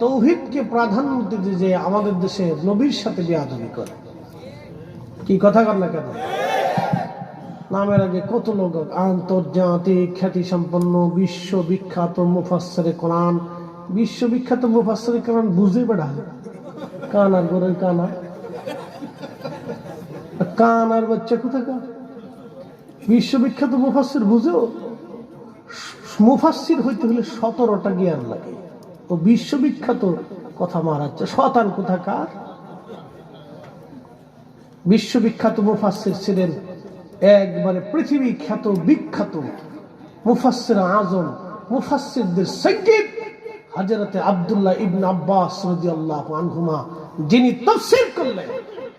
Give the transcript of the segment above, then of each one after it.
তৌহিদকে প্রাধান্য দিতে যে আমাদের দেশে নবীর সাথে বেয়াদবি করে। কি কথা কর না কেন? নামের আগে কত লোক, আন্তর্জাতিক খ্যাতি সম্পন্ন বিশ্ববিখ্যাত মুফাসসিরে কোরআন। বিশ্ববিখ্যাত মুফাসসিরে কোরআন বুঝে বেড়া কান আর গোরের কানা কান আর বাচ্চা কোথাকার? বিশ্ববিখ্যাত মুফাসসির বুঝেও? মুফাসসির হইতে হলে 17টা জ্ঞান লাগে। ও বিশ্ববিখ্যাত কথা মারাচ্ছে, শতান কোথাকার? বিশ্ববিখ্যাত মুফাসসির ছিলেন একবারে পৃথিবী খ্যাত বিখ্যাত মুফাসসির আজম, মুফাসসিরদের সাইয়্যিদ হযরতে আব্দুল্লাহ ইবনে আব্বাস রাদিয়াল্লাহু আনহুমা, যিনি তাফসীর করলেন।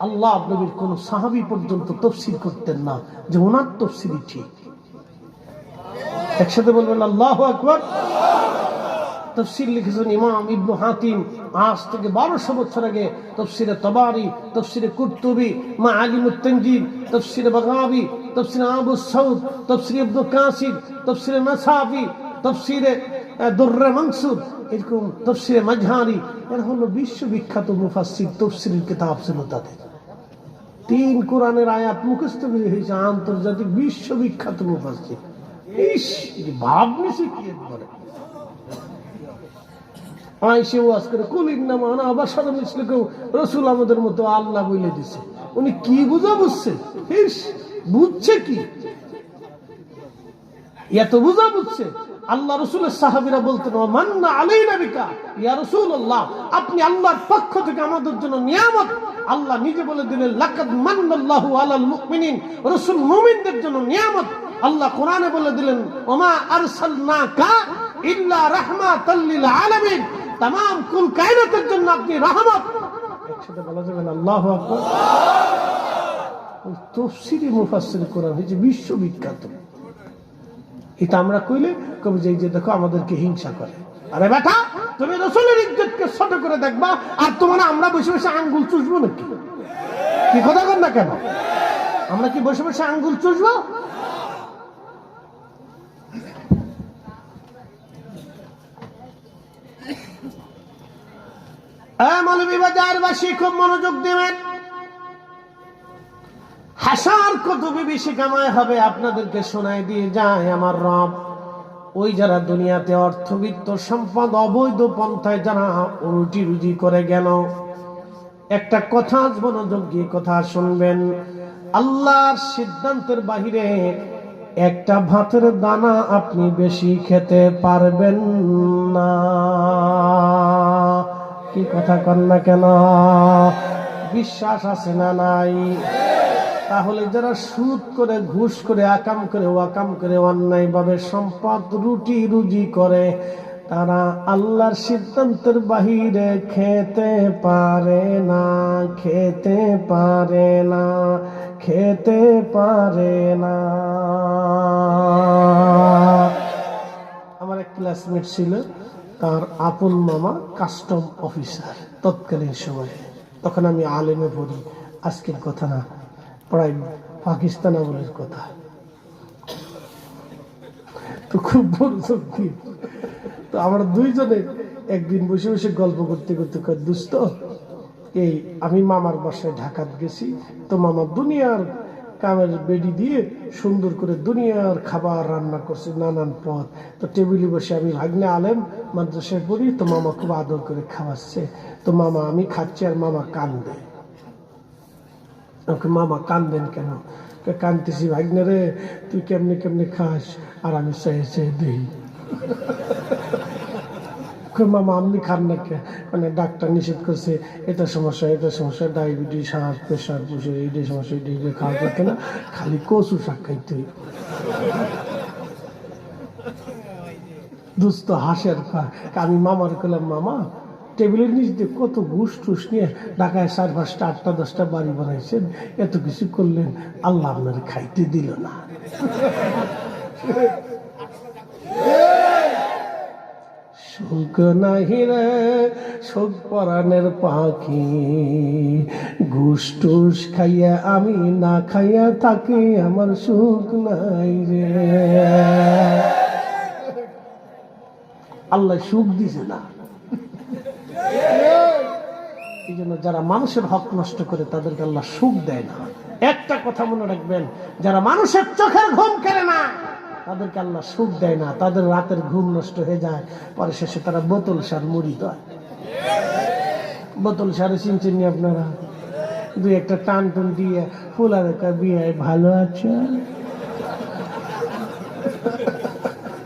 আল্লাহ নবীর কোন সাহাবী পর্যন্ত তাফসীর করতেন না যে ওনার তাফসীরই ঠিক। একসাথে বলবেন আল্লাহু আকবার। তাফসীর লিখেছেন ইমাম ইবনে হাতিম, আজ থেকে 1200 বছর আগে। তাফসীরে তাবারি, তাফসীরে কুরতুবী, মাআলিমুত তানজিল, তাফসীরে বাগাবী, তাফসীরে আবু সাউদ, তাফসীরে ইবনে কাসির, তাফসীরে নাসাফি, তাফসীরে দুররে মানসুর, এরকম তাফসীরে মাজহারি। এরা হলো বিশ্ববিখ্যাত মুফাসসির। তাফসীরের কিতাব ছিল তাদের। 3 কোরআনের আয়াত মুখস্থ করে হয়েছে আন্তর্জাতিক বিশ্ববিখ্যাত মুফাসসির। ইস, ভাব নিছে কি একবারে। আইসে ওয়াজ করে কুলিন নামা না বাশার মিসলুকুম, রাসূল আমাদের মতো আল্লাহ বলে দিছে। উনি কি বুঝা বুঝছে? ইস, বুঝছে কি? এত বুঝা বুঝছে। আল্লাহ রাসূলের সাহাবীরা বলতেন মান্না আলাইনা বিকা ইয়া রাসূলুল্লাহ, আপনি আল্লাহর পক্ষ থেকে আমাদের জন্য নিয়ামত। আল্লাহ নিজে বলে দিলেন লাকাদ মান্নাল্লাহু আলাল মুমিনিন, রাসূল মুমিনদের জন্য নিয়ামত। আল্লাহ কোরআনে বলে দিলেন ওমা আরসালনাকা ইল্লা রাহমাতাল লিল আলামিন, तमाम কুল কায়নাতের জন্য আপনি রহমত। একসাথে বলা যাবে না আল্লাহু আকবার। তাফসীরে মুফাসসির কোরআন হচ্ছে বিশ্ববিখ্যাত। এটা আমরা কইলে কবে যে দেখো আমাদেরকে হিংসা করে। আরে বেটা, তুমি রাসূলের ইজ্জতকে ছোট করে দেখবা আর তোমার আমরা বসে বসে আঙ্গুল চুষবো নাকি? কি কথা কর না কেন? আমরা কি বসে বসে আঙ্গুল চুষবো? মৌলভীবাজারবাসী খুব মনোযোগ দেবেন। হাসার কত বেশি কামাই হবে আপনাদেরকে শোনায় দিয়ে যায় আমার রব। ওই যারা দুনিয়াতে অর্থবিত্ত সম্পদ অবৈধ পন্থায় যারা রুটি রুজি করে গেল, একটা কথা মনোযোগ দিয়ে কথা শুনবেন। আল্লাহর সিদ্ধান্তের বাহিরে একটা ভাতের দানা আপনি বেশি খেতে পারবেন না। কি কথা কন না কেন? বিশ্বাস আছে না নাই? তাহলে যারা সুদ করে, ঘুষ করে, আকাম করে, ওয়াকাম করে, অন্যায় ভাবে সম্পদ রুটি রুজি করে, তারা আল্লাহর সিদ্ধান্তের বাহিরে খেতে পারে না, খেতে পারে না, খেতে পারে না। আমার এক ক্লাসমেট ছিল, তার আপন মামা কাস্টম অফিসার তৎকালীন সময়ে। তখন আমি আলেমে পড়ি, আজকের কথা না, প্রায় পাকিস্তান আমলের কথা। তো খুব বড় শক্তি। তো আমরা দুইজনে একদিন বসে বসে গল্প করতে করতে দুস্থ, এই আমি মামার বাসায় ঢাকাত গেছি। তো মামা দুনিয়ার কামের বেডি দিয়ে সুন্দর করে দুনিয়ার খাবার রান্না করছে, নানান পদ। তো টেবিলে বসে আমি ভাগ্নে আলেম মাদ্রাসায় পড়ি, তো মামা খুব আদর করে খাওয়াচ্ছে। তো মামা আমি খাচ্ছি আর মামা কান্দে। ওকে মামা কান্দেন কেন? কান্দতেছি ভাগ্নে রে, তুই কেমনে কেমনে খাস আর আমি চেয়ে চেয়ে দিই। মামা আপনি খান না কে? মানে ডাক্তার নিষেধ করছে, এটা সমস্যা, এটা সমস্যা, ডায়াবেটিস, হার্ট প্রেশার, বুঝে এইটাই সমস্যা, এইটা খাওয়া যাচ্ছে না, খালি কচু শাক খাইতে। দুস্থ হাসের আমি মামার কইলাম মামা টেবিলের নিচ দিয়ে কত ঘুষ টুস নিয়ে ঢাকায় 4-5টা 8টা 10টা বাড়ি বানাইছেন, এত কিছু করলেন, আল্লাহ আপনার খাইতে দিল না। সুখ নাহি রে সুখ পরাণের পাখি, ঘুষ টুস খাইয়া আমি না খাইয়া থাকি, আমার সুখ নাই রে। আল্লাহ সুখ দিছে না। এই জন্য যারা মানুষের হক নষ্ট করে তাদেরকে আল্লাহ সুখ দেয় না। একটা কথা মনে রাখবেন, যারা মানুষের চোখের ঘুম কেড়ে না তাদেরকে আল্লাহ সুখ দেয় না, তাদের রাতের ঘুম নষ্ট হয়ে যায়, পরে শেষে তারা বোতল সার মুড়ি দেয়। বোতল সারে চিনছেন নি আপনারা? দুই একটা টান টুন দিয়ে ফুলার বিয়ে ভালো আছে,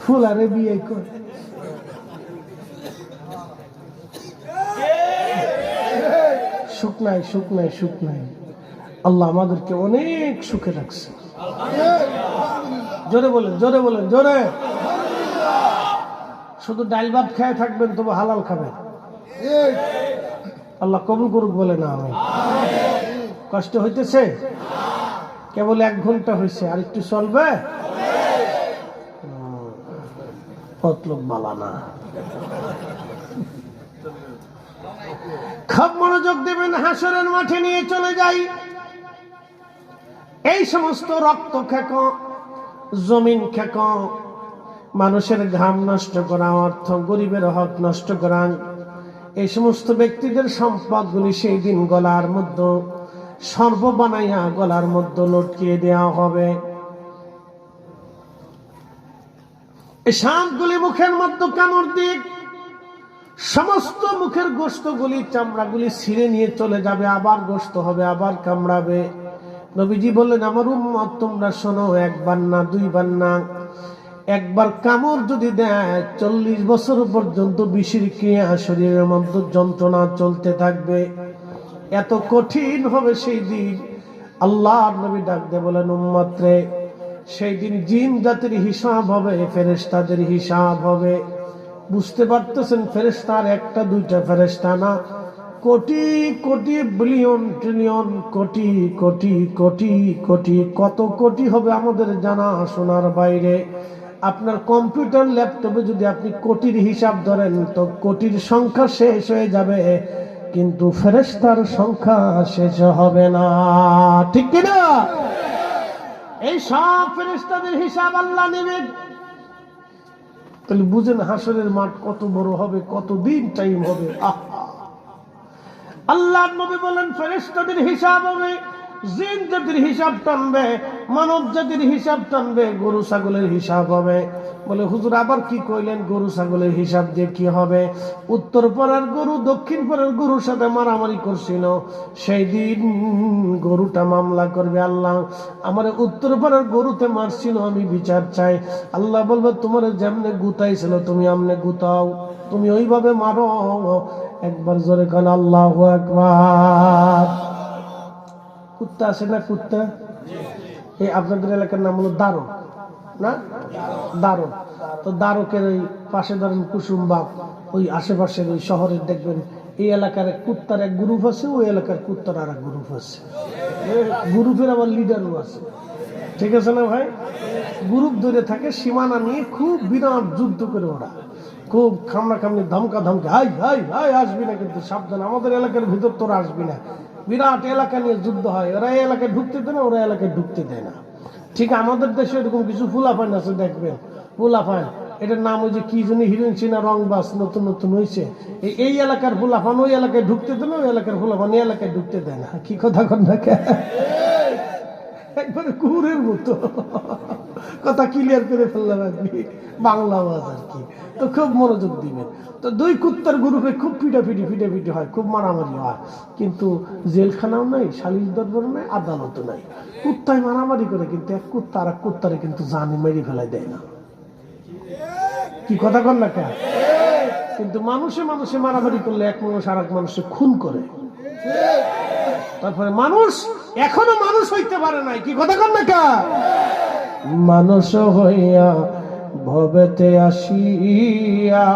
ফুলারে বিয়ে করে। সুখ নাই, সুখ নাই, সুখ নাই। আল্লাহ আমাদেরকে অনেক সুখে রাখছে। জোরে বলেন, জোরে বলেন, জোরে। শুধু ডাল ভাত খেয়ে থাকবেন, তবু হালাল খাবেন। আল্লাহ কবুল করুক বলে না আমি। কষ্ট হইতেছে? কেবল 1 ঘন্টা হয়েছে, আর একটু চলবে। মতলব বালা না। খুব মনোযোগ দেবেন। হাসরের মাঠে নিয়ে চলে যাই। এই সমস্ত রক্ত খেক, জমিন খেক, মানুষের ঘাম নষ্ট করা, অর্থ গরিবের হক নষ্ট করা, এই সমস্ত ব্যক্তিদের সম্পদগুলি সেই দিন গলার মধ্যে সর্ব বানাইয়া গলার মধ্যে লটকিয়ে দেওয়া হবে। এই সাপগুলি মুখের মধ্যে কামড় দিক, সমস্ত মুখের গোশতগুলি, চামড়াগুলি ছিঁড়ে নিয়ে চলে যাবে, আবার গোশত হবে, আবার কামড়াবে। নবীজি বললেন, আমার উম্মত তোমরা শোনো, 1 বার না 2 বার না, 1 বার কামড় যদি দেয় 40 বছর পর্যন্ত বিষের ক্রিয়া শরীরের মধ্যে যন্ত্রণা চলতে থাকবে। এত কঠিন হবে সেই দিন। আল্লাহর নবী ডাক দিয়ে বলেন, উম্মত রে, সেই দিন জিন জাতির হিসাব হবে, ফেরেশতাদের হিসাব হবে। বুঝতে পারতেছেন? ফেরেশতার 1টা 2টা ফেরেশতা না, কোটি কোটি বিলিয়ন ট্রিলিয়ন কোটি কোটি কোটি কোটি, কত কোটি হবে আমাদের জানা শোনার বাইরে। আপনার কম্পিউটার ল্যাপটপে যদি আপনি কোটির হিসাব ধরেন তো কোটির সংখ্যা শেষ হয়ে যাবে, কিন্তু ফেরেশতার সংখ্যা শেষ হবে না। ঠিক কিনা? এই সব ফেরেশতাদের হিসাব আল্লাহ নেবেন। তাহলে বুঝেন হাসরের মাঠ কত বড় হবে, কতদিন টাইম হবে। আল্লাহর নবী বলেন, ফেরেশতাদের হিসাব হবে, জিন জাতির হিসাব টানবে, মানব জাতির হিসাব টানবে, গরু ছাগলের হিসাব হবে। বলে, হুজুর আবার কি কইলেন? গরু ছাগলের হিসাব দিয়ে কি হবে? উত্তর পাড়ার গরু দক্ষিণ পাড়ার গরুর সাথে মারামারি করছিল, সেই দিন গরুটা মামলা করবে, আল্লাহ আমার উত্তর পাড়ার গরুতে মারছিল, আমি বিচার চাই। আল্লাহ বলবে, তোমার যেমনে গুতাইছিল তুমি আমনে গুতাও, তুমি ওইভাবে মারো। একবার জোরে কান আল্লাহু আকবার। কুত্তা আছে না? কুত্তা, এই আপনাদের এলাকার নাম হলো দারক না? দারক। তো দারকের ওই পাশে ধরেন কুসুমবাগ, ওই আশেপাশের ওই শহরের দেখবেন এই এলাকার কুত্তার এক গ্রুপ আছে, ওই এলাকার কুত্তার আর এক গ্রুপ আছে। গ্রুপের আবার লিডারও আছে। ঠিক আছে না ভাই? গ্রুপ ধরে থাকে, সীমানা নিয়ে খুব বিরাট যুদ্ধ করে ওরা, খুব খামড়া খামড়ি, ধমকা ধমকা, হাই হাই হাই আসবি না, কিন্তু সাবধান, আমাদের এলাকার ভিতর তোরা আসবি না। বিরাট এলাকা নিয়ে যুদ্ধ হয়, ওরা এই এলাকায় ঢুকতে দেয় না, ওরা এলাকায় ঢুকতে দেয় না। ঠিক আমাদের দেশে এরকম কিছু ফুলাফাইন আছে, দেখবেন ফুলাফাইন, এটার নাম ওই যে কি জানি হিরোইন সিনা রংবাস নতুন নতুন হয়েছে, এই এলাকার ফুলাফান ওই এলাকায় ঢুকতে দেয় না, ওই এলাকার ফুলাফান এই এলাকায় ঢুকতে দেয় না। কি কথা কন না, একবারে কুকুরের মতো কথা ক্লিয়ার করে ফেললাম আপনি, বাংলা আওয়াজ আর কি। তো খুব মনোযোগ দিবেন। তো 2 কুত্তার গ্রুপে খুব ফিটাফিটি হয়, খুব মারামারি হয়, কিন্তু জেলখানাও নাই, সালিশ দরবারও নাই, আদালতও নাই। কুত্তায় মারামারি করে, কিন্তু এক কুত্তা আর এক কুত্তারে কিন্তু জানে মেরে ফেলাই দেয় না। কি কথা কন না কেন? কিন্তু মানুষে মানুষে মারামারি করলে এক মানুষ আর এক মানুষে খুন করে। তারপরে মানুষ এখনো মানুষ হইতে পারে নাই। কি কথা কন না কেন? মানুষ হইয়া ভবেতে আসিয়া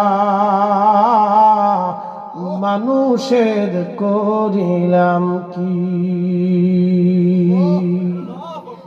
মানুষের করিলাম কি।